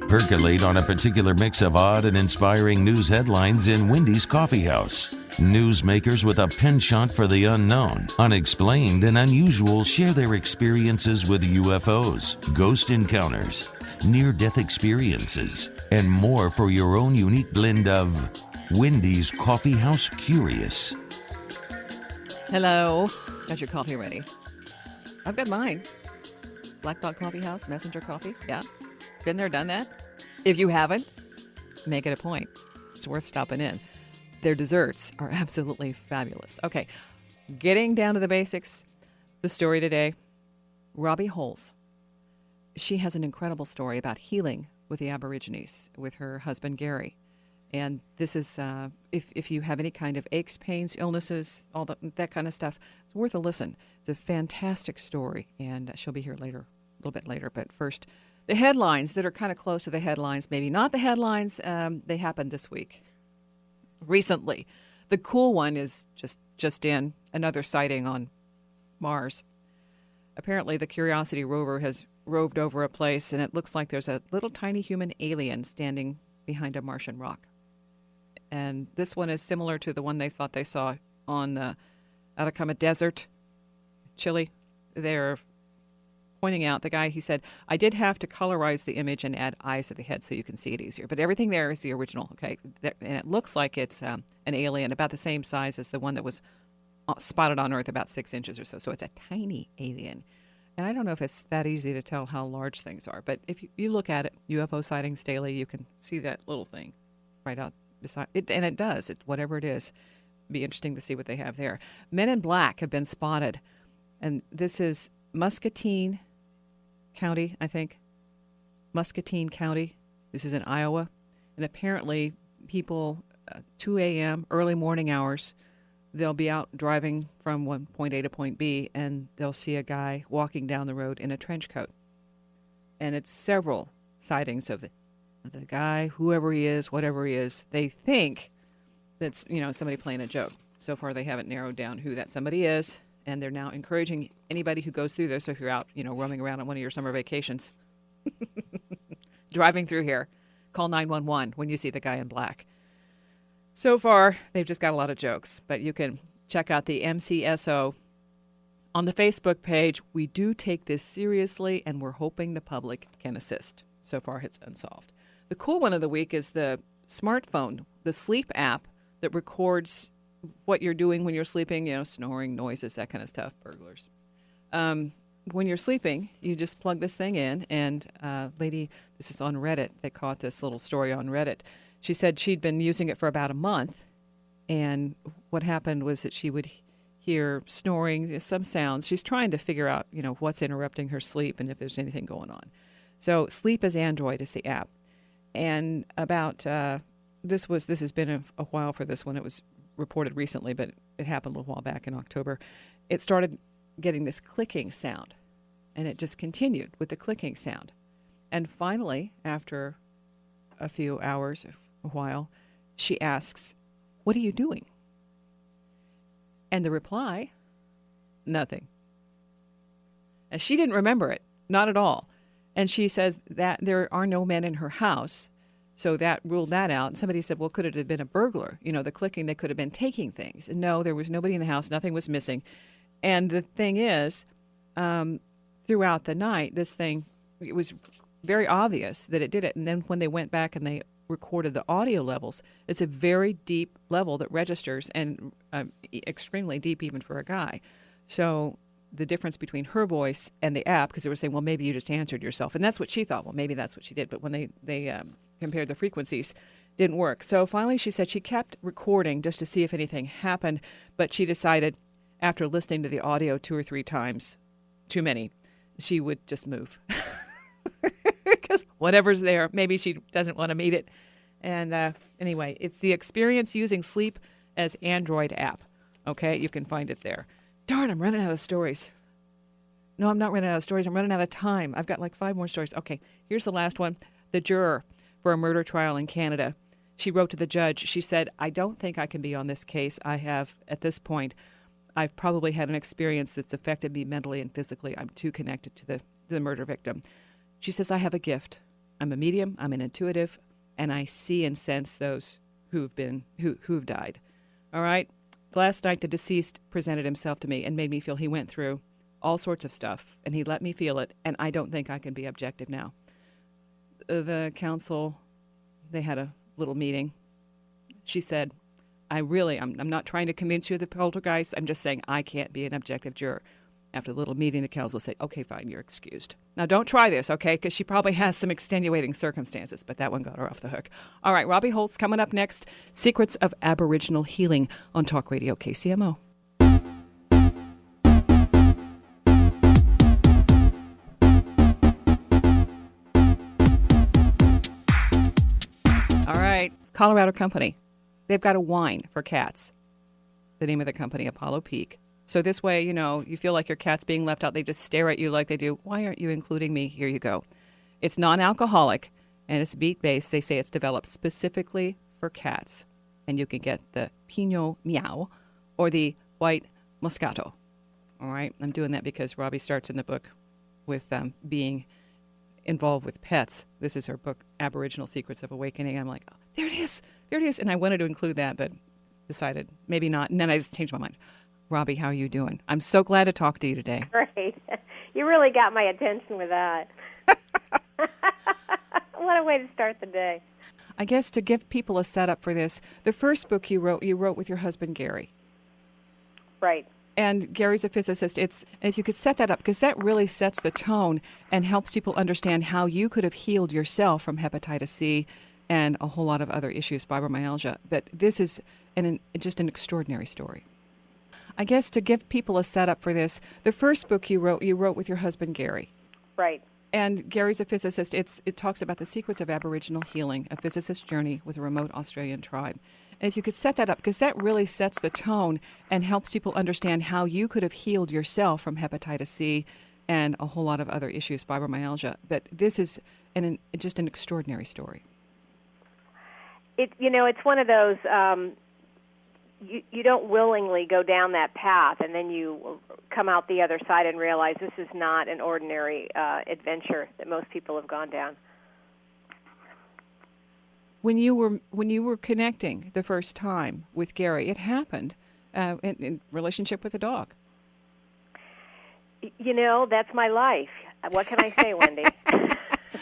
Percolate on a particular mix of odd and inspiring news headlines in Wendy's Coffee House. Newsmakers with a penchant for the unknown, unexplained, and unusual share their experiences with UFOs, ghost encounters, near-death experiences, and more for your own unique blend of Wendy's Coffee House Curious. Hello. Got your coffee ready? I've got mine. Black Dog Coffee House, Messenger Coffee. Yeah. Been there, done that. If you haven't, make it a point. It's worth stopping in. Their desserts are absolutely fabulous. Okay. Getting down to the basics. The story today, Robbie Holz. She has an incredible story about healing with the Aborigines with her husband, Gary. And this is, if you have any kind of aches, pains, illnesses, all that kind of stuff, it's worth a listen. It's a fantastic story, and she'll be here later, a little bit later. But first, the headlines that are kind of close to the headlines, maybe not the headlines, they happened this week, recently. The cool one is just in, another sighting on Mars. Apparently, the Curiosity rover has roved over a place, and it looks like there's a little tiny human alien standing behind a Martian rock. And this one is similar to the one they thought they saw on the Atacama Desert, Chile. They're pointing out, the guy, he said, I did have to colorize the image and add eyes at the head so you can see it easier. But everything there is the original, okay? And it looks like it's an alien about the same size as the one that was spotted on Earth, about 6 inches or so. So it's a tiny alien. And I don't know if it's that easy to tell how large things are. But if you look at it, UFO sightings daily, you can see that little thing right out beside it. And it does, whatever it is. Be interesting to see what they have there. Men in black have been spotted. And this is Muscatine County, I think. Muscatine County. This is in Iowa. And apparently people, 2 a.m., early morning hours, they'll be out driving from one point A to point B, and they'll see a guy walking down the road in a trench coat. And it's several sightings of the guy, whoever he is, whatever he is. They think that's, somebody playing a joke. So far, they haven't narrowed down who that somebody is, and they're now encouraging anybody who goes through this. So if you're out, roaming around on one of your summer vacations, driving through here, call 911 when you see the guy in black. So far, they've just got a lot of jokes, but you can check out the MCSO on the Facebook page. We do take this seriously, and we're hoping the public can assist. So far, it's unsolved. The cool one of the week is the smartphone, the sleep app that records what you're doing when you're sleeping, snoring, noises, that kind of stuff, burglars. When you're sleeping, you just plug this thing in, and lady, this is on Reddit. They caught this little story on Reddit. She said she'd been using it for about a month, and what happened was that she would hear snoring, some sounds. She's trying to figure out, what's interrupting her sleep and if there's anything going on. So Sleep as Android is the app. And about, this has been a while for this one. It was reported recently, but it happened a little while back in October. It started getting this clicking sound, and it just continued with the clicking sound. And finally, after a few hours, a while, she asks, "What are you doing?" And the reply, "Nothing." And she didn't remember it, not at all. And she says that there are no men in her house, so that ruled that out. And somebody said, well, could it have been a burglar? The clicking, they could have been taking things. And no, there was nobody in the house. Nothing was missing. And the thing is, throughout the night, this thing, it was very obvious that it did it. And then when they went back and they recorded the audio levels, it's a very deep level that registers, and extremely deep even for a guy. So the difference between her voice and the app, because they were saying, well, maybe you just answered yourself. And that's what she thought. Well, maybe that's what she did. But when they compared the frequencies, didn't work. So finally she said she kept recording just to see if anything happened. But she decided after listening to the audio 2 or 3 times, too many, she would just move. Because whatever's there, maybe she doesn't want to meet it. And anyway, it's the Experience Using Sleep as Android app. Okay, you can find it there. Darn, I'm running out of stories. No, I'm not running out of stories. I'm running out of time. I've got like 5 more stories. Okay, here's the last one. The juror for a murder trial in Canada. She wrote to the judge. She said, I don't think I can be on this case. I have, at this point, I've probably had an experience that's affected me mentally and physically. I'm too connected to the murder victim. She says, I have a gift. I'm a medium, I'm an intuitive, and I see and sense those who've died. All right? Last night, the deceased presented himself to me and made me feel he went through all sorts of stuff, and he let me feel it, and I don't think I can be objective now. The council, they had a little meeting. She said, I'm not trying to convince you of the poltergeist. I'm just saying I can't be an objective juror. After the little meeting, the council said, okay, fine, you're excused. Now, don't try this, okay, because she probably has some extenuating circumstances, but that one got her off the hook. All right, Robbie Holz coming up next. Secrets of Aboriginal Healing on Talk Radio KCMO. All right, Colorado company. They've got a wine for cats. The name of the company, Apollo Peak. So this way, you feel like your cat's being left out. They just stare at you like they do. Why aren't you including me? Here you go. It's non-alcoholic, and it's beet-based. They say it's developed specifically for cats. And you can get the Pinot Meow or the White Moscato. All right? I'm doing that because Robbie starts in the book with being involved with pets. This is her book, Aboriginal Secrets of Awakening. I'm like, oh, there it is. There it is. And I wanted to include that, but decided maybe not. And then I just changed my mind. Robbie, how are you doing? I'm so glad to talk to you today. Great. You really got my attention with that. What a way to start the day. I guess to give people a setup for this, the first book you wrote with your husband, Gary. Right. And Gary's a physicist. And if you could set that up, because that really sets the tone and helps people understand how you could have healed yourself from hepatitis C and a whole lot of other issues, fibromyalgia. But this is just an extraordinary story. I guess to give people a setup for this, the first book you wrote with your husband, Gary. Right. And Gary's a physicist. It talks about the secrets of Aboriginal healing, a physicist's journey with a remote Australian tribe. And if you could set that up, because that really sets the tone and helps people understand how you could have healed yourself from hepatitis C and a whole lot of other issues, fibromyalgia. But this is just an extraordinary story. It's one of those... You don't willingly go down that path, and then you come out the other side and realize this is not an ordinary adventure that most people have gone down. When you were connecting the first time with Gary, it happened in relationship with a dog. That's my life. What can I say, Wendy?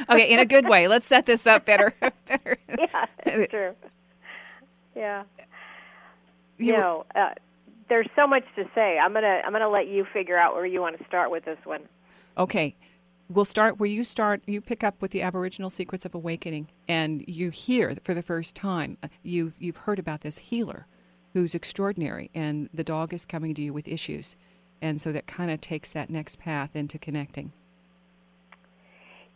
Okay, in a good way. Let's set this up better. Yeah, that's true. Yeah. There's so much to say. I'm gonna let you figure out where you want to start with this one. Okay, we'll start where you start. You pick up with the Aboriginal Secrets of Awakening, and you hear for the first time. You've heard about this healer, who's extraordinary, and the dog is coming to you with issues, and so that kind of takes that next path into connecting.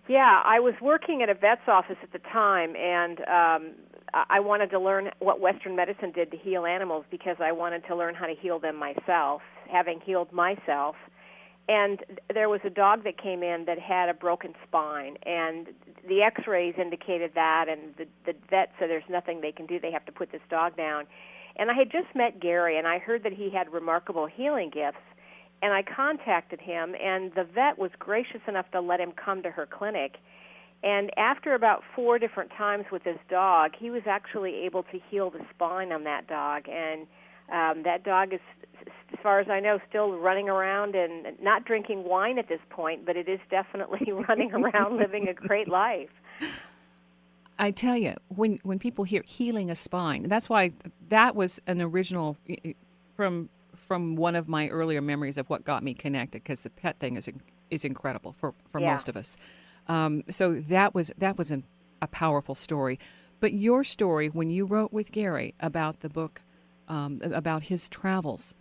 Yeah, I was working at a vet's office at the time, and I wanted to learn what Western medicine did to heal animals because I wanted to learn how to heal them myself, having healed myself. And there was a dog that came in that had a broken spine, and the x-rays indicated that, and the vet said there's nothing they can do. They have to put this dog down. And I had just met Gary, and I heard that he had remarkable healing gifts. And I contacted him, and the vet was gracious enough to let him come to her clinic. And after about 4 different times with this dog, he was actually able to heal the spine on that dog. And that dog is, as far as I know, still running around and not drinking wine at this point, but it is definitely running around living a great life. I tell you, when people hear healing a spine, that's why that was an original from one of my earlier memories of what got me connected, because the pet thing is incredible for most of us. So that was a powerful story. But your story, when you wrote with Gary about the book, about his travels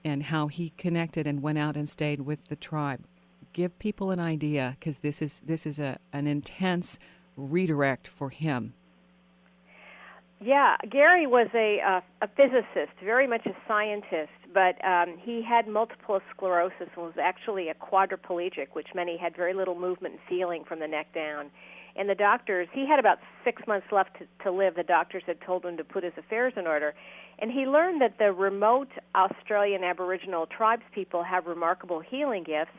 and how he connected and went out and stayed with the tribe, give people an idea, because this is an intense redirect for him. Yeah, Gary was a physicist, very much a scientist, but he had multiple sclerosis and was actually a quadriplegic, which meant he had very little movement and feeling from the neck down. And the doctors, he had about 6 months left to live. The doctors had told him to put his affairs in order. And he learned that the remote Australian Aboriginal tribes people have remarkable healing gifts.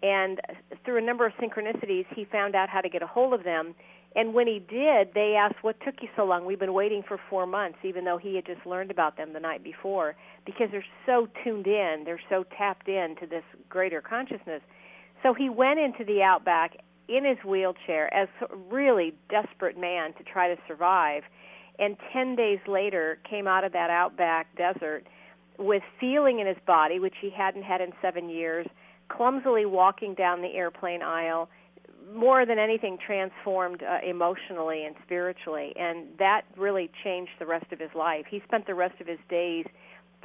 And through a number of synchronicities, he found out how to get a hold of them. And when he did, they asked, "What took you so long?" "We've been waiting for 4 months," even though he had just learned about them the night before, because they're so tuned in, they're so tapped in to this greater consciousness. So he went into the outback in his wheelchair as a really desperate man to try to survive, and 10 days later came out of that outback desert with feeling in his body, which he hadn't had in 7 years, clumsily walking down the airplane aisle, more than anything transformed emotionally and spiritually, and that really changed the rest of his life. He spent the rest of his days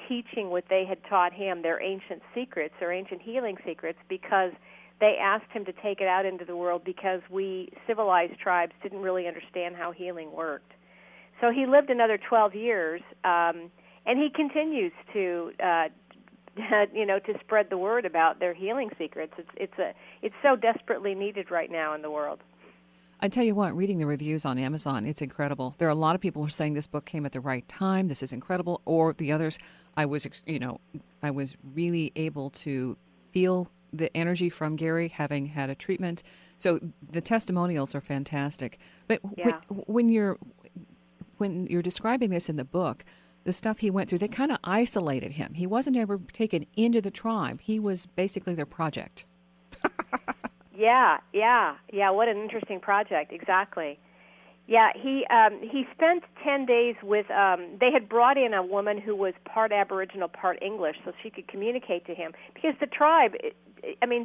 teaching what they had taught him, their ancient secrets, their ancient healing secrets, because they asked him to take it out into the world because we civilized tribes didn't really understand how healing worked. So he lived another 12 years, and he continues to to spread the word about their healing secrets. It's so desperately needed right now in the world. I tell you what, reading the reviews on Amazon, it's incredible. There are a lot of people who are saying this book came at the right time. This is incredible. Or the others, I was really able to feel the energy from Gary, having had a treatment. So the testimonials are fantastic. But Yeah. when you're describing this in the book, the stuff he went through, they kind of isolated him. He wasn't ever taken into the tribe. He was basically their project. Yeah. What an interesting project. Exactly. Yeah, he spent 10 days with. They had brought in a woman who was part Aboriginal, part English, so she could communicate to him. Because the tribe,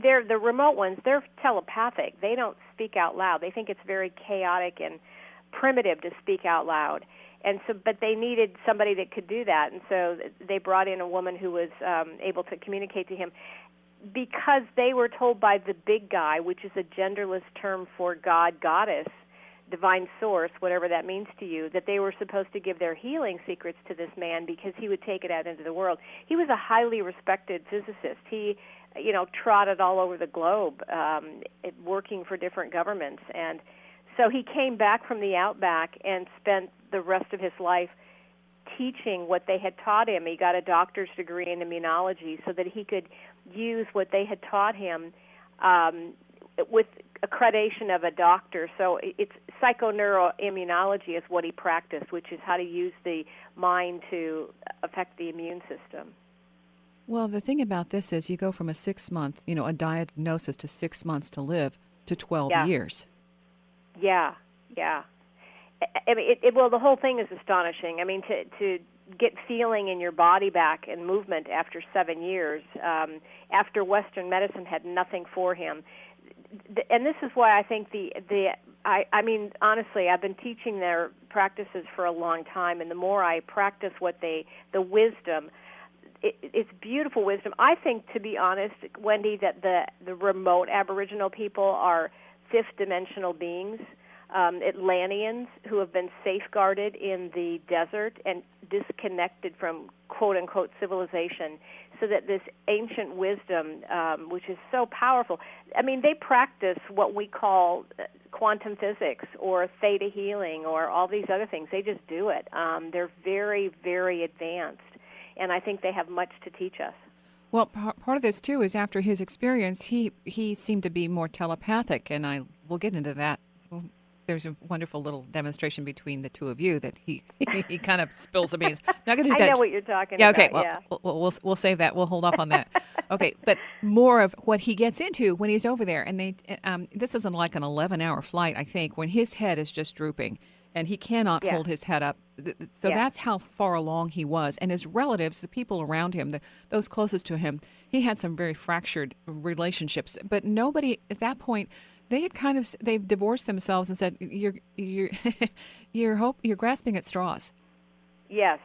they're the remote ones. They're telepathic. They don't speak out loud. They think it's very chaotic and primitive to speak out loud. And so, but they needed somebody that could do that, and so they brought in a woman who was able to communicate to him, because they were told by the big guy, which is a genderless term for God, goddess, divine source, whatever that means to you, that they were supposed to give their healing secrets to this man because he would take it out into the world. He was a highly respected physicist. He, trotted all over the globe, working for different governments, and so he came back from the outback and spent the rest of his life teaching what they had taught him. He got a doctor's degree in immunology so that he could use what they had taught him with accreditation of a doctor. So it's psychoneuroimmunology is what he practiced, which is how to use the mind to affect the immune system. Well, the thing about this is you go from a 6-month, a diagnosis to 6 months to live to 12 years. Yeah. The whole thing is astonishing. To get feeling in your body back and movement after 7 years, after Western medicine had nothing for him. And this is why I think honestly, I've been teaching their practices for a long time, and the more I practice the wisdom, it's beautiful wisdom. I think, to be honest, Wendy, that the remote Aboriginal people are fifth-dimensional beings, Atlanteans who have been safeguarded in the desert and disconnected from quote-unquote civilization, so that this ancient wisdom, which is so powerful, they practice what we call quantum physics or theta healing or all these other things. They just do it. They're very, very advanced, and I think they have much to teach us. Well, part of this, too, is after his experience, he seemed to be more telepathic, and we'll get into that. There's a wonderful little demonstration between the two of you that he kind of spills the beans. Not going to do that. I know what you're talking about. Okay, well, we'll save that. We'll hold off on that. Okay, but more of what he gets into when he's over there, and this isn't like an 11-hour flight, I think, when his head is just drooping, and he cannot hold his head up. So that's how far along he was. And his relatives, the people around him, those closest to him, he had some very fractured relationships. But nobody at that point, they've divorced themselves and said, you're grasping at straws. Yes.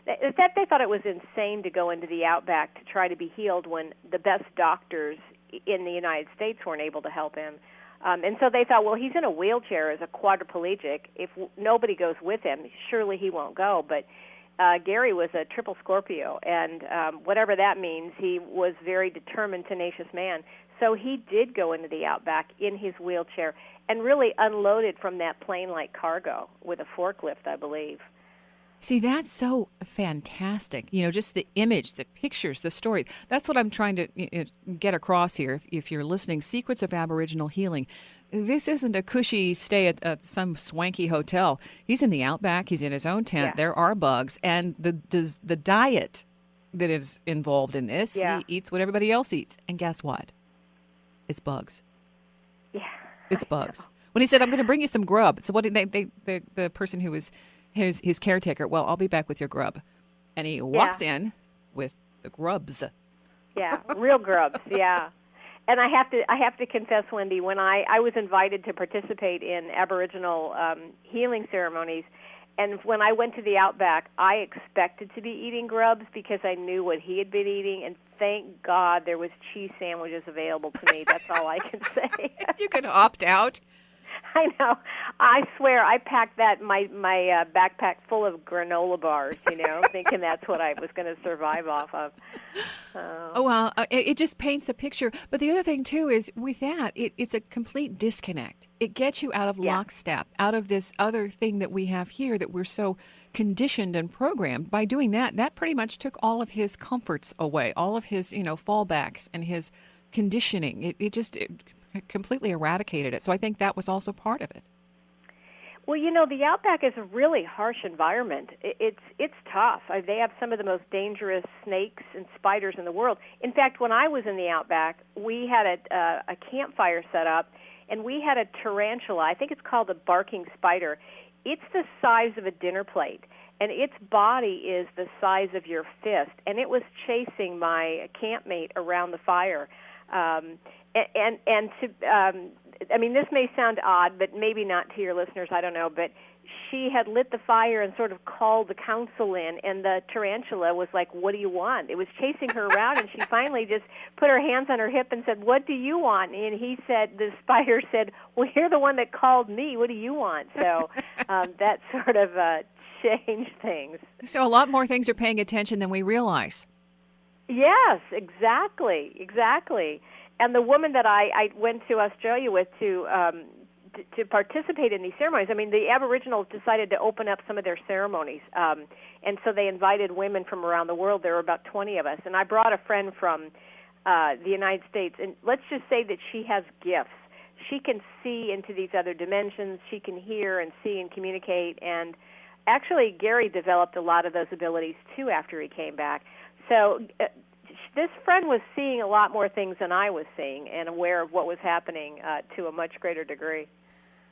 They thought it was insane to go into the outback to try to be healed when the best doctors in the United States weren't able to help him. And so they thought, well, he's in a wheelchair as a quadriplegic. If nobody goes with him, surely he won't go. But Gary was a triple Scorpio, and whatever that means, he was very determined, tenacious man. So he did go into the outback in his wheelchair and really unloaded from that plane like cargo with a forklift, I believe. See, that's so fantastic. Just the image, the pictures, the story. That's what I'm trying to get across here. If you're listening, Secrets of Aboriginal Healing, this isn't a cushy stay at some swanky hotel. He's in the outback. He's in his own tent. Yeah. There are bugs. And the diet that is involved in this, Yeah. he eats what everybody else eats. And guess what? It's bugs. Yeah. It's bugs. When he said, I'm going to bring you some grub. So what the person who was his caretaker, well, I'll be back with your grub. And he walks in with the grubs. Yeah, real grubs, yeah. And I have to confess, Wendy, when I was invited to participate in Aboriginal healing ceremonies, and when I went to the Outback, I expected to be eating grubs because I knew what he had been eating, and thank God there was cheese sandwiches available to me. That's all I can say. You can opt out. I know. I swear, I packed my backpack full of granola bars, thinking that's what I was going to survive off of. Oh, well, it just paints a picture. But the other thing, too, is with that, it's a complete disconnect. It gets you out of lockstep, out of this other thing that we have here that we're so conditioned and programmed. By doing that, that pretty much took all of his comforts away, all of his, fallbacks and his conditioning. It completely eradicated it. So I think that was also part of it. Well, the Outback is a really harsh environment. It's tough. They have some of the most dangerous snakes and spiders in the world. In fact, when I was in the Outback, we had a campfire set up, and we had a tarantula. I think it's called a barking spider. It's the size of a dinner plate, and its body is the size of your fist, and it was chasing my campmate around the fire. This may sound odd, but maybe not to your listeners, I don't know, but she had lit the fire and sort of called the council in, and the tarantula was like, what do you want? It was chasing her around, and she finally just put her hands on her hip and said, what do you want? And the spider said, well, you're the one that called me. What do you want? So that sort of changed things. So a lot more things are paying attention than we realize. Yes, exactly. And the woman that I went to Australia with to participate in these ceremonies, the Aboriginals decided to open up some of their ceremonies, and so they invited women from around the world. There were about 20 of us, and I brought a friend from the United States, and let's just say that she has gifts. She can see into these other dimensions. She can hear and see and communicate, and actually Gary developed a lot of those abilities, too, after he came back. So this friend was seeing a lot more things than I was seeing and aware of what was happening to a much greater degree.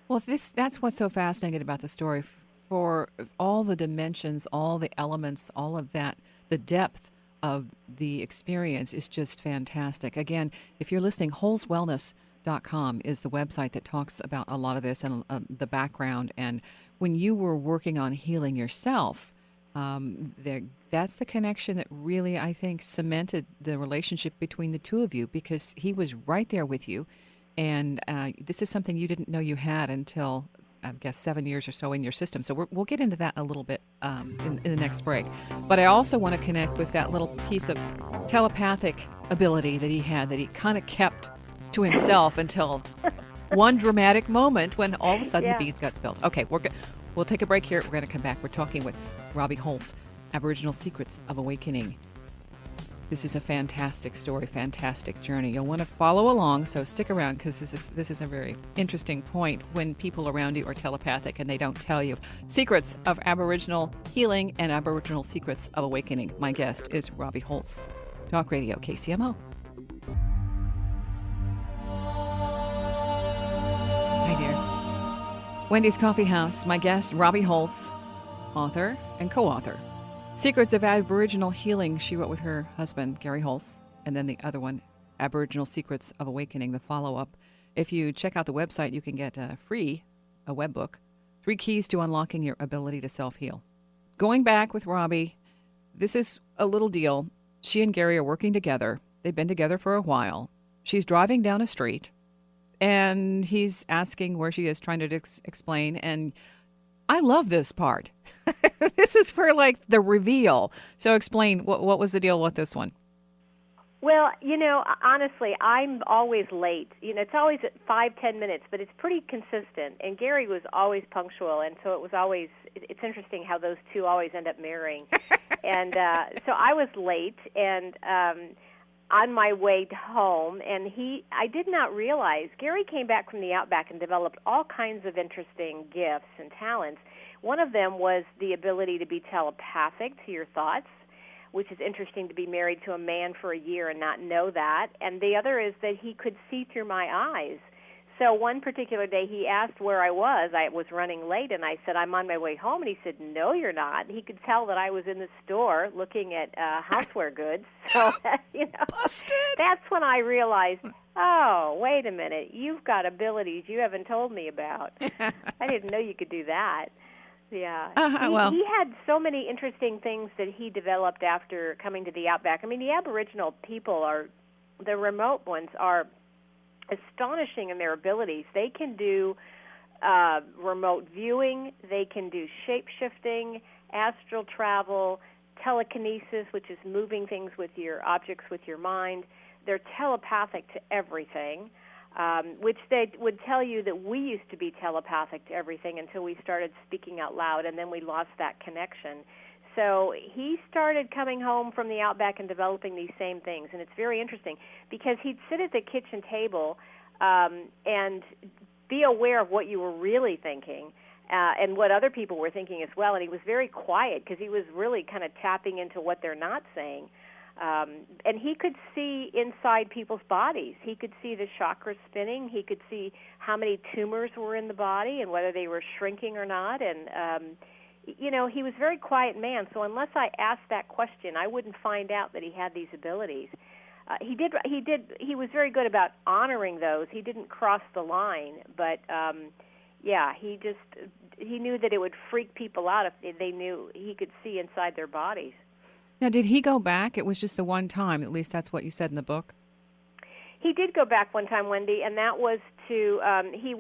Well, that's what's so fascinating about the story. For all the dimensions, all the elements, all of that, the depth of the experience is just fantastic. Again, if you're listening, holzwellness.com is the website that talks about a lot of this and the background. And when you were working on healing yourself, that's the connection that really, I think, cemented the relationship between the two of you, because he was right there with you. And this is something you didn't know you had until, I guess, 7 years or so in your system. So we'll get into that a little bit in the next break. But I also want to connect with that little piece of telepathic ability that he had, that he kind of kept to himself until one dramatic moment when all of a sudden the beans got spilled. Okay, we'll take a break here. We're going to come back. We're talking with Robbie Holz, Aboriginal Secrets of Awakening. This is a fantastic story, fantastic journey. You'll want to follow along, so stick around, because this is a very interesting point when people around you are telepathic and they don't tell you. Secrets of Aboriginal Healing and Aboriginal Secrets of Awakening. My guest is Robbie Holz. Talk Radio, KCMO. Hi there. Wendy's Coffee House. My guest, Robbie Holz, author and co-author. Secrets of Aboriginal Healing, she wrote with her husband, Gary Holz, and then the other one, Aboriginal Secrets of Awakening, the follow-up. If you check out the website, you can get a web book, 3 Keys to Unlocking Your Ability to Self-Heal. Going back with Robbie, this is a little deal. She and Gary are working together. They've been together for a while. She's driving down a street, and he's asking where she is, trying to explain, and I love this part. This is for, the reveal. So explain, what was the deal with this one? Well, honestly, I'm always late. It's always at 5-10 minutes, but it's pretty consistent. And Gary was always punctual, and so it's interesting how those two always end up marrying. And so I was late, and on my way home, and I did not realize, Gary came back from the outback and developed all kinds of interesting gifts and talents. One of them was the ability to be telepathic to your thoughts, which is interesting to be married to a man for a year and not know that. And the other is that he could see through my eyes. So one particular day he asked where I was. I was running late, and I said, I'm on my way home. And he said, no, you're not. He could tell that I was in the store looking at houseware goods. So, Busted. That's when I realized, oh, wait a minute, you've got abilities you haven't told me about. I didn't know you could do that. Yeah. He had so many interesting things that he developed after coming to the outback. I mean, the Aboriginal people the remote ones are astonishing in their abilities. They can do remote viewing, they can do shape-shifting, astral travel, telekinesis, which is moving things with your objects with your mind. They're telepathic to everything, which they would tell you that we used to be telepathic to everything until we started speaking out loud, and then we lost that connection. So he started coming home from the outback and developing these same things, and it's very interesting because he'd sit at the kitchen table and be aware of what you were really thinking and what other people were thinking as well, and he was very quiet because he was really kind of tapping into what they're not saying. And he could see inside people's bodies. He could see the chakras spinning. He could see how many tumors were in the body and whether they were shrinking or not, and he was a very quiet man, so unless I asked that question, I wouldn't find out that he had these abilities. He was very good about honoring those. He didn't cross the line, but he knew that it would freak people out if they knew he could see inside their bodies. Now, did he go back? It was just the one time. At least that's what you said in the book. He did go back one time, Wendy, and that was to he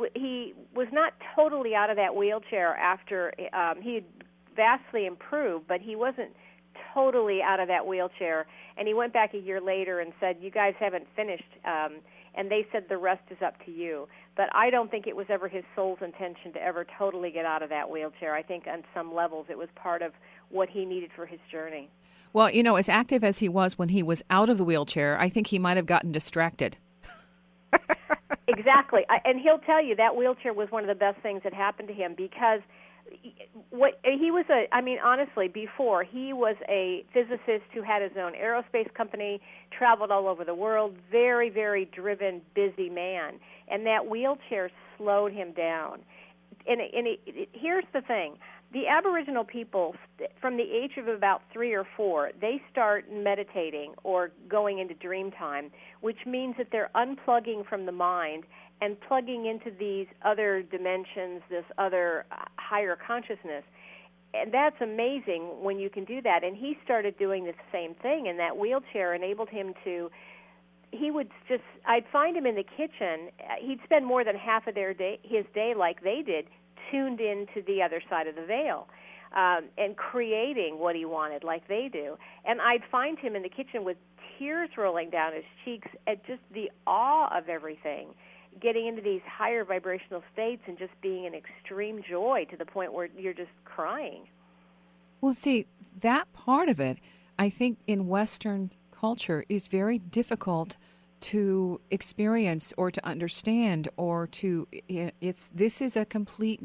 was not totally out of that wheelchair after he had vastly improved, but he wasn't totally out of that wheelchair. And he went back a year later and said, "You guys haven't finished," and they said, "The rest is up to you." But I don't think it was ever his soul's intention to ever totally get out of that wheelchair. I think on some levels it was part of what he needed for his journey. Well, as active as he was when he was out of the wheelchair, I think he might have gotten distracted. Exactly. And he'll tell you that wheelchair was one of the best things that happened to him because honestly, before, he was a physicist who had his own aerospace company, traveled all over the world, very, very driven, busy man. And that wheelchair slowed him down. And here's the thing. The Aboriginal people, from the age of about 3 or 4, they start meditating or going into dream time, which means that they're unplugging from the mind and plugging into these other dimensions, this other higher consciousness. And that's amazing when you can do that. And he started doing the same thing, and that wheelchair enabled him to, I'd find him in the kitchen. He'd spend more than half of his day like they did, tuned into the other side of the veil and creating what he wanted like they do. And I'd find him in the kitchen with tears rolling down his cheeks at just the awe of everything, getting into these higher vibrational states and just being in extreme joy to the point where you're just crying. Well, see, that part of it, I think in Western culture is very difficult to experience or to understand or to, this is a complete,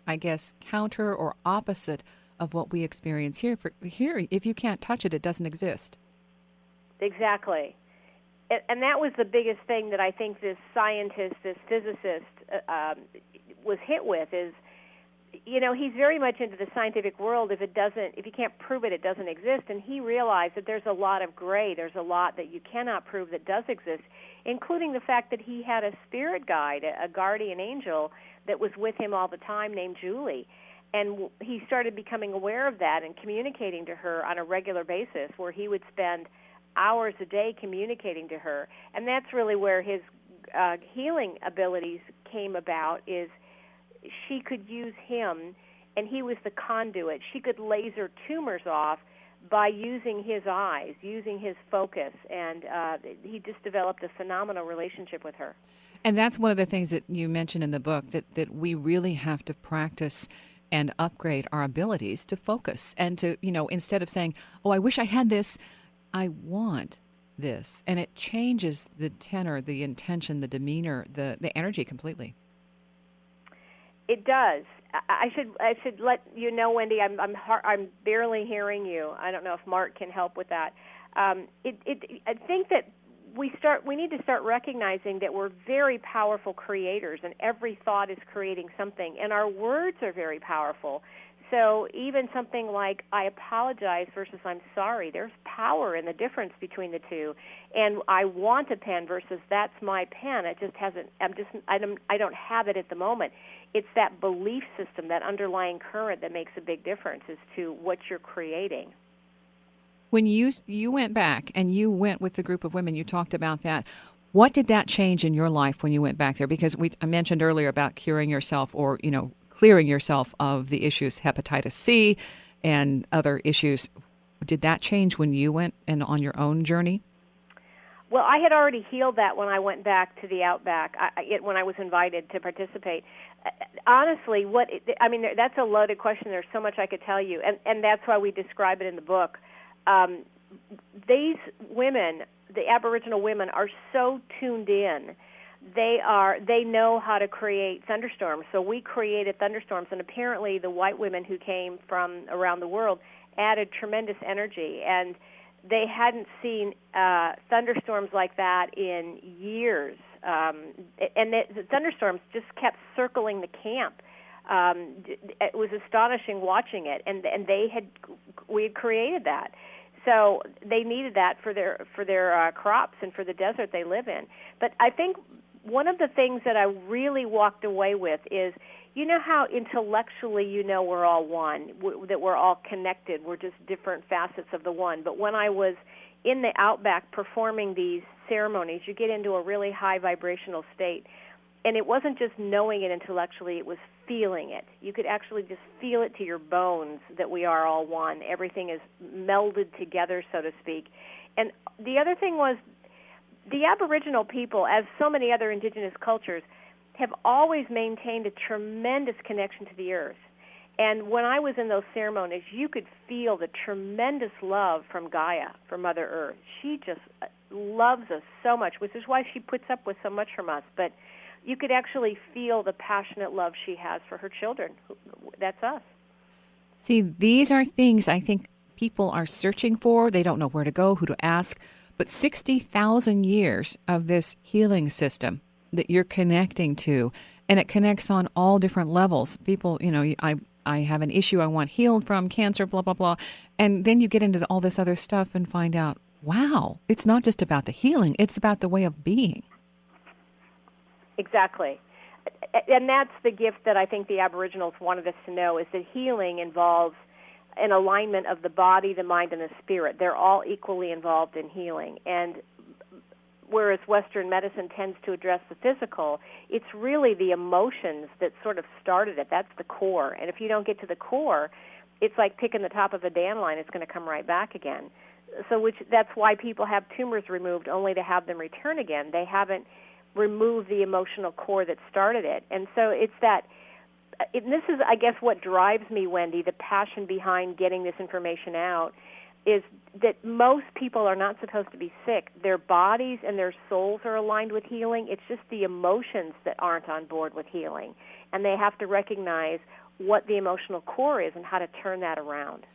I guess, counter or opposite of what we experience here. Here, if you can't touch it, it doesn't exist. Exactly. And that was the biggest thing that I think this scientist, this physicist was hit with is, he's very much into the scientific world. If you can't prove it, it doesn't exist. And he realized that there's a lot of gray. There's a lot that you cannot prove that does exist, including the fact that he had a spirit guide, a guardian angel that was with him all the time named Julie. And he started becoming aware of that and communicating to her on a regular basis, where he would spend hours a day communicating to her. And that's really where his healing abilities came about, is she could use him, and he was the conduit. She could laser tumors off by using his eyes, using his focus, and he just developed a phenomenal relationship with her. And that's one of the things that you mentioned in the book, that we really have to practice and upgrade our abilities to focus and to, instead of saying, oh, I wish I had this, I want this, and it changes the tenor, the intention, the demeanor, the energy completely. It does. I should let you know, Wendy. I'm barely hearing you. I don't know if Mark can help with that. I think that we need to start recognizing that we're very powerful creators, and every thought is creating something, and our words are very powerful. So even something like "I apologize" versus "I'm sorry," there's power in the difference between the two. And "I want a pen" versus "that's my pen." It just hasn't. I don't have it at the moment. It's that belief system, that underlying current, that makes a big difference as to what you're creating. When you went back and you went with the group of women, you talked about that. What did that change in your life when you went back there? Because I mentioned earlier about curing yourself, or clearing yourself of the issues, hepatitis C and other issues. Did that change when you went and on your own journey? Well, I had already healed that when I went back to the Outback, when I was invited to participate. Honestly, that's a loaded question. There's so much I could tell you, and that's why we describe it in the book. These women, the Aboriginal women, are so tuned in. They know how to create thunderstorms. So we created thunderstorms, and apparently the white women who came from around the world added tremendous energy, and they hadn't seen thunderstorms like that in years. And the thunderstorms just kept circling the camp. It was astonishing watching it, and we had created that. So they needed that for their crops and for the desert they live in. But I think one of the things that I really walked away with is, you know how intellectually we're all one, that we're all connected, we're just different facets of the one. But when I was in the Outback performing these ceremonies, you get into a really high vibrational state. And it wasn't just knowing it intellectually, it was feeling it. You could actually just feel it to your bones that we are all one. Everything is melded together, so to speak. And the other thing was, the Aboriginal people, as so many other indigenous cultures, have always maintained a tremendous connection to the earth. And when I was in those ceremonies, you could feel the tremendous love from Gaia, from Mother Earth. She just loves us so much, which is why she puts up with so much from us. But you could actually feel the passionate love she has for her children. That's us. See, these are things I think people are searching for. They don't know where to go, who to ask. But 60,000 years of this healing system that you're connecting to, and it connects on all different levels. People, I have an issue I want healed from, cancer, blah, blah, blah. And then you get into all this other stuff and find out, wow, it's not just about the healing, it's about the way of being. Exactly. And that's the gift that I think the Aboriginals wanted us to know, is that healing involves an alignment of the body, the mind, and the spirit. They're all equally involved in healing. And whereas Western medicine tends to address the physical, it's really the emotions that sort of started it. That's the core. And if you don't get to the core, it's like picking the top of a dandelion. It's going to come right back again. So that's why people have tumors removed, only to have them return again. They haven't removed the emotional core that started it. And so it's that, this is, I guess, what drives me, Wendy, the passion behind getting this information out, is that most people are not supposed to be sick. Their bodies and their souls are aligned with healing. It's just the emotions that aren't on board with healing. And they have to recognize what the emotional core is and how to turn that around.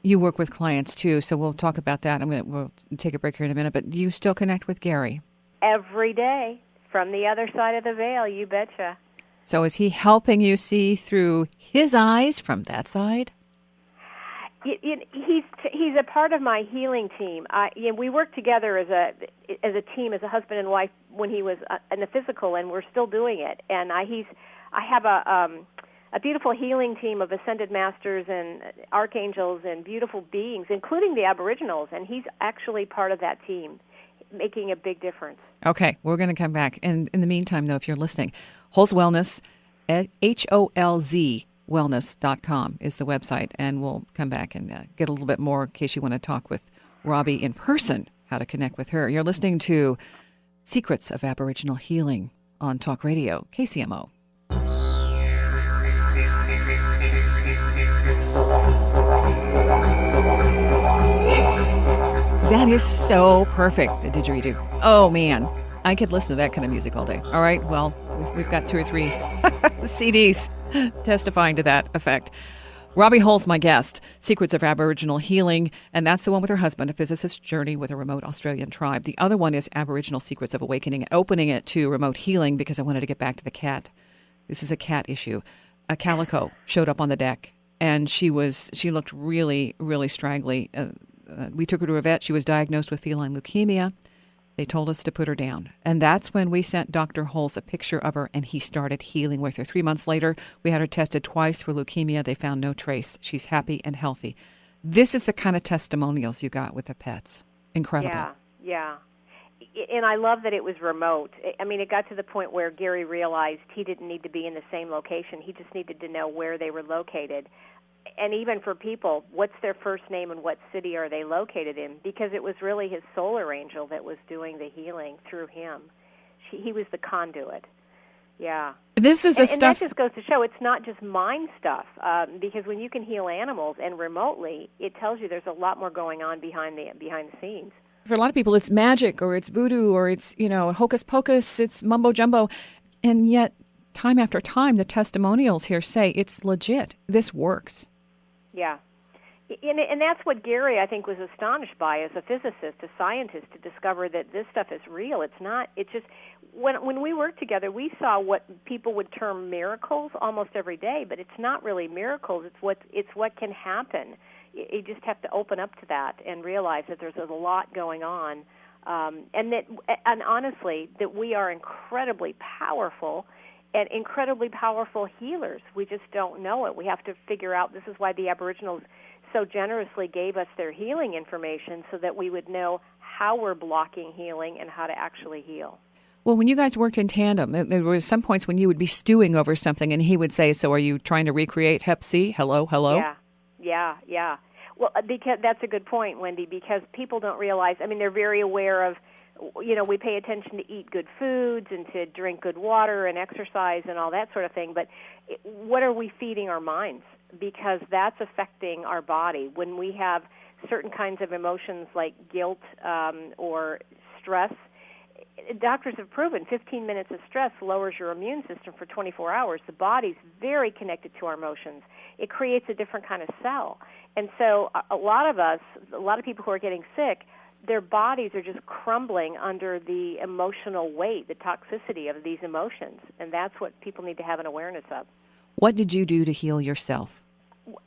You work with clients, too, so we'll talk about that. We'll take a break here in a minute, but do you still connect with Gary? Every day, from the other side of the veil, you betcha. So is he helping you see through his eyes from that side? He's a part of my healing team. We worked together as a team, as a husband and wife, when he was in the physical, and we're still doing it. And I have a beautiful healing team of ascended masters and archangels and beautiful beings, including the Aboriginals, and he's actually part of that team, making a big difference. Okay, we're going to come back. And in the meantime, though, if you're listening, Holz Wellness, HOLZ wellness.com is the website, and we'll come back and get a little bit more in case you want to talk with Robbie in person, how to connect with her. You're listening to Secrets of Aboriginal Healing on Talk Radio, KCMO. That is so perfect, the didgeridoo. Oh, man. I could listen to that kind of music all day. All right, well, we've got 2 or 3 CDs testifying to that effect. Robbie Holz, my guest, Secrets of Aboriginal Healing, and that's the one with her husband, a physicist's journey with a remote Australian tribe. The other one is Aboriginal Secrets of Awakening, opening it to remote healing because I wanted to get back to the cat. This is a cat issue. A calico showed up on the deck, and she looked really, really straggly. We took her to a vet. She was diagnosed with feline leukemia. They told us to put her down. And that's when we sent Dr. Holz a picture of her, and he started healing with her. 3 months later, we had her tested twice for leukemia. They found no trace. She's happy and healthy. This is the kind of testimonials you got with the pets. Incredible. Yeah. And I love that it was remote. I mean, it got to the point where Gary realized he didn't need to be in the same location. He just needed to know where they were located. And even for people, what's their first name and what city are they located in? Because it was really his solar angel that was doing the healing through him. He was the conduit. Yeah. This is the stuff. And that just goes to show it's not just mind stuff. Because when you can heal animals and remotely, it tells you there's a lot more going on behind the scenes. For a lot of people, it's magic or it's voodoo or it's, hocus pocus, it's mumbo jumbo. And yet, time after time, the testimonials here say it's legit. This works. Yeah. And that's what Gary, I think, was astonished by as a physicist, a scientist, to discover that this stuff is real. It's just, when we worked together, we saw what people would term miracles almost every day, but it's not really miracles. It's what can happen. You just have to open up to that and realize that there's a lot going on, and honestly, that we are incredibly powerful and incredibly powerful healers. We just don't know it. We have to figure out. This is why the Aboriginals so generously gave us their healing information so that we would know how we're blocking healing and how to actually heal. Well, when you guys worked in tandem, there were some points when you would be stewing over something, and he would say, "So are you trying to recreate Hep C? Hello?" Yeah. Well, because that's a good point, Wendy, because people don't realize, they're very aware of, we pay attention to eat good foods and to drink good water and exercise and all that sort of thing, but what are we feeding our minds? Because that's affecting our body. When we have certain kinds of emotions like guilt or stress, doctors have proven 15 minutes of stress lowers your immune system for 24 hours. The body's very connected to our emotions. It creates a different kind of cell. And so a lot of people who are getting sick, their bodies are just crumbling under the emotional weight, the toxicity of these emotions. And that's what people need to have an awareness of. What did you do to heal yourself?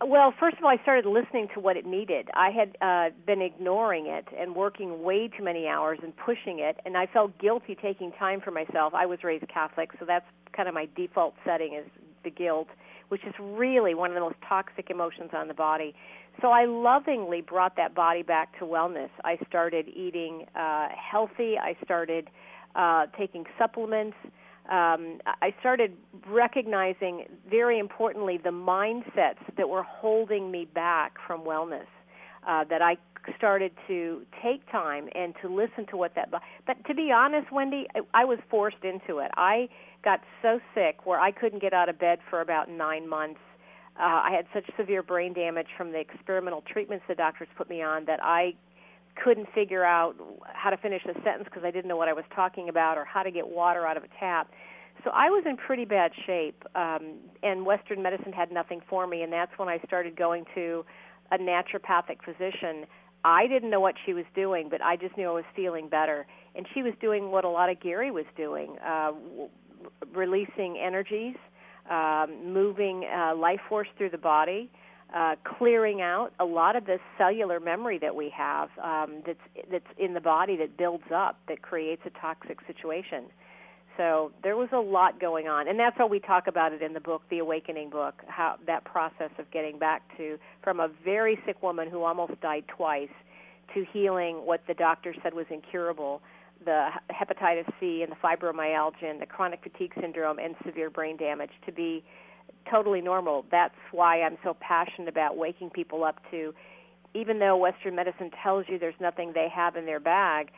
Well, first of all, I started listening to what it needed. I had been ignoring it and working way too many hours and pushing it, and I felt guilty taking time for myself. I was raised Catholic, so that's kind of my default setting is the guilt, which is really one of the most toxic emotions on the body. So I lovingly brought that body back to wellness. I started eating healthy. I started taking supplements. I started recognizing, very importantly, the mindsets that were holding me back from wellness, that I started to take time and to listen to what that... But to be honest, Wendy, I was forced into it. I got so sick where I couldn't get out of bed for about 9 months. I had such severe brain damage from the experimental treatments the doctors put me on that I couldn't figure out how to finish a sentence because I didn't know what I was talking about or how to get water out of a tap. So I was in pretty bad shape, and Western medicine had nothing for me, and that's when I started going to a naturopathic physician. I didn't know what she was doing, but I just knew I was feeling better. And she was doing what a lot of Gary was doing, releasing energies, moving life force through the body, clearing out a lot of the cellular memory that we have that's in the body that builds up, that creates a toxic situation. So there was a lot going on, and that's how we talk about it in the book, the Awakening book, how that process of getting back to, from a very sick woman who almost died twice, to healing what the doctor said was incurable, the hepatitis C and the fibromyalgia and the chronic fatigue syndrome and severe brain damage, to be totally normal. That's why I'm so passionate about waking people up to, even though Western medicine tells you there's nothing they have in their bag,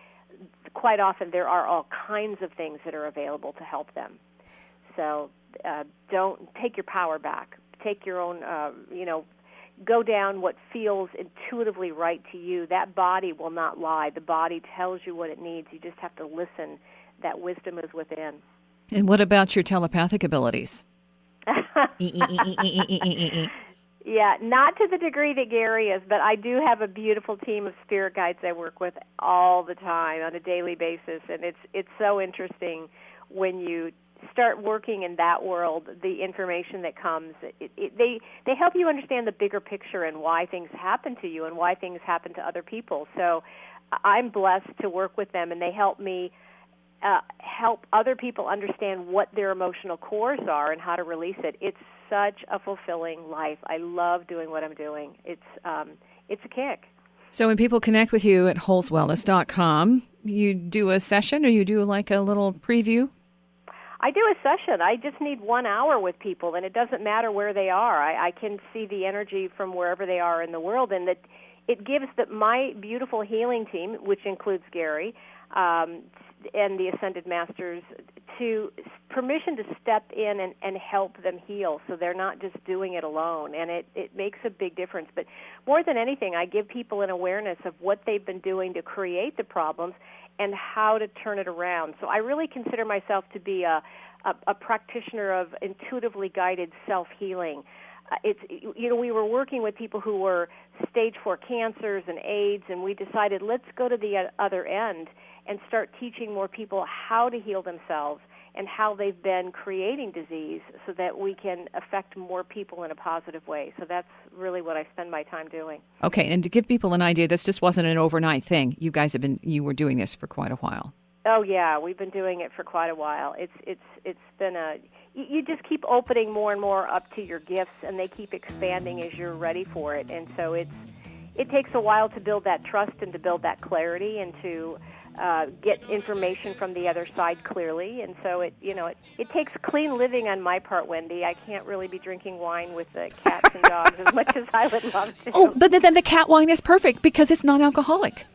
quite often there are all kinds of things that are available to help them. So don't take your power back. Take your own, go down what feels intuitively right to you. That body will not lie. The body tells you what it needs. You just have to listen. That wisdom is within. And what about your telepathic abilities? Yeah, not to the degree that Gary is, but I do have a beautiful team of spirit guides I work with all the time on a daily basis, and it's so interesting when you start working in that world, the information that comes. They help you understand the bigger picture and why things happen to you and why things happen to other people. So I'm blessed to work with them, and they help me help other people understand what their emotional cores are and how to release it. It's such a fulfilling life. I love doing what I'm doing. It's a kick. So when people connect with you at holzwellness.com, you do a session or you do like a little preview? I do a session. I just need 1 hour with people, and it doesn't matter where they are. I can see the energy from wherever they are in the world, and that it gives my beautiful healing team, which includes Gary, and the Ascended Masters, to permission to step in and help them heal, so they're not just doing it alone, and it makes a big difference. But more than anything, I give people an awareness of what they've been doing to create the problems and how to turn it around. So I really consider myself to be a practitioner of intuitively guided self-healing. We were working with people who were stage 4 cancers and AIDS, and we decided let's go to the other end and start teaching more people how to heal themselves and how they've been creating disease so that we can affect more people in a positive way. So that's really what I spend my time doing. Okay, and to give people an idea, this just wasn't an overnight thing. You were doing this for quite a while. Oh yeah, we've been doing it for quite a while. It's been you just keep opening more and more up to your gifts, and they keep expanding as you're ready for it. And so it takes a while to build that trust and to build that clarity and to get information from the other side clearly. And so it takes clean living on my part, Wendy. I can't really be drinking wine with the cats and dogs as much as I would love to. Oh, but then the cat wine is perfect because it's non-alcoholic.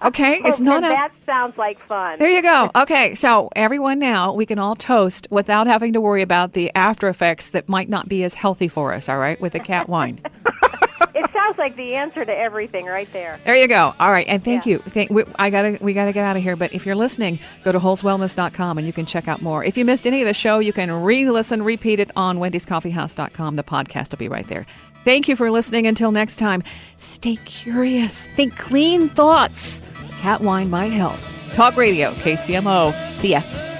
Okay, it's not. That sounds like fun. There you go. Okay, so everyone now, we can all toast without having to worry about the after effects that might not be as healthy for us, all right, with the cat wine. It sounds like the answer to everything right there. There you go. All right, and thank you. We gotta get out of here, but if you're listening, go to holzwellness.com and you can check out more. If you missed any of the show, you can re-listen, repeat it on wendyscoffeehouse.com. The podcast will be right there. Thank you for listening. Until next time, stay curious. Think clean thoughts. Cat wine might help. Talk Radio, KCMO. See ya.